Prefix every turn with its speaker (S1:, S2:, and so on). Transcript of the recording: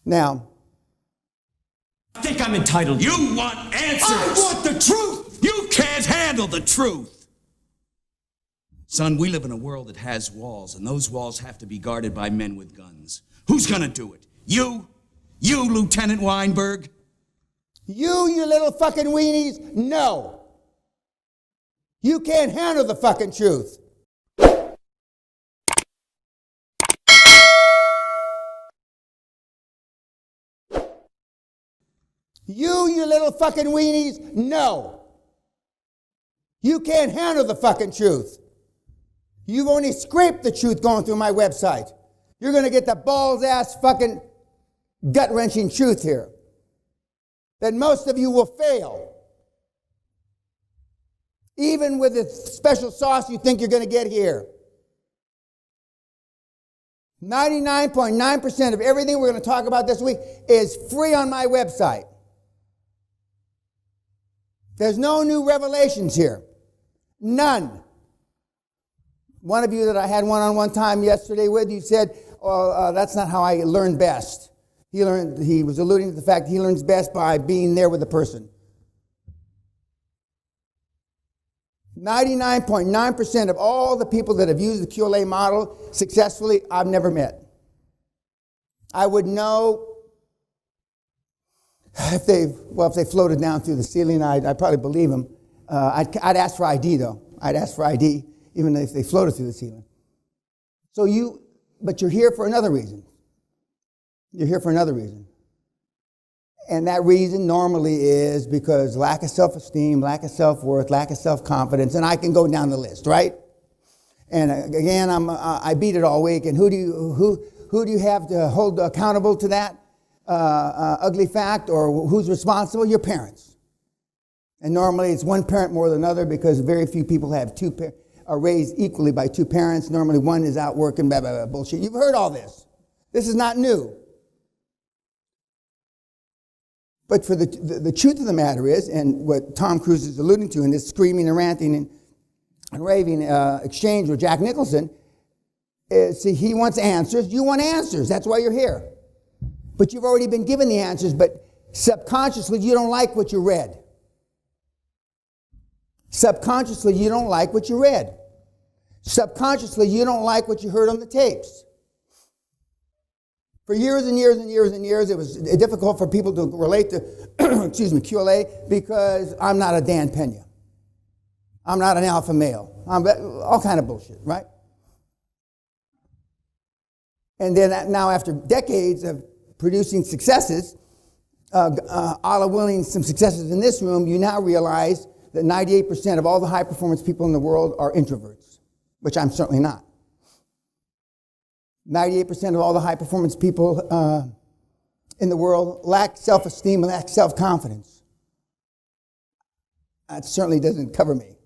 S1: Now,
S2: I think I'm entitled.
S3: You want answers!
S2: I want the truth!
S3: You can't handle the truth! Son, we live in a world that has walls, and those walls have to be guarded by men with guns. Who's gonna do it? You? You, Lieutenant Weinberg?
S1: you little fucking weenies, no. You can't handle the fucking truth. You little fucking weenies, no. You can't handle the fucking truth. You've only scraped the truth going through my website. You're going to get the balls-ass fucking gut-wrenching truth here. That most of you will fail. Even with the special sauce you think you're going to get here. 99.9% of everything we're going to talk about this week is free on my website. There's no new revelations here. None. One of you that I had one-on-one time yesterday with, you said, that's not how I learn best. He was alluding to the fact that he learns best by being there with the person. 99.9% of all the people that have used the QLA model successfully, I've never met. I would know if they floated down through the ceiling, I'd probably believe them. I'd ask for ID though. I'd ask for ID even if they floated through the ceiling. But you're here for another reason. You're here for another reason. And that reason normally is because lack of self-esteem, lack of self-worth, lack of self-confidence, and I can go down the list, right? And again, I beat it all week. And who do you have to hold accountable to that ugly fact, or who's responsible? Your parents. And normally it's one parent more than another because very few people have are raised equally by two parents. Normally one is out working, blah, blah, blah, bullshit. You've heard all this. This is not new. But for the truth of the matter is, and what Tom Cruise is alluding to in this screaming and ranting and raving exchange with Jack Nicholson, is, see, he wants answers. You want answers. That's why you're here. But you've already been given the answers, but subconsciously you don't like what you read. Subconsciously you don't like what you read. Subconsciously you don't like what you heard on the tapes. For years and years and years and years, it was difficult for people to relate to, QLA, because I'm not a DANPENA. I'm not an alpha male. I'm all kind of bullshit, right? And then now, after decades of producing successes, Allah willing, some successes in this room, you now realize that 98% of all the high-performance people in the world are introverts, which I'm certainly not. 98% of all the high-performance people in the world lack self-esteem and lack self-confidence. That certainly doesn't cover me.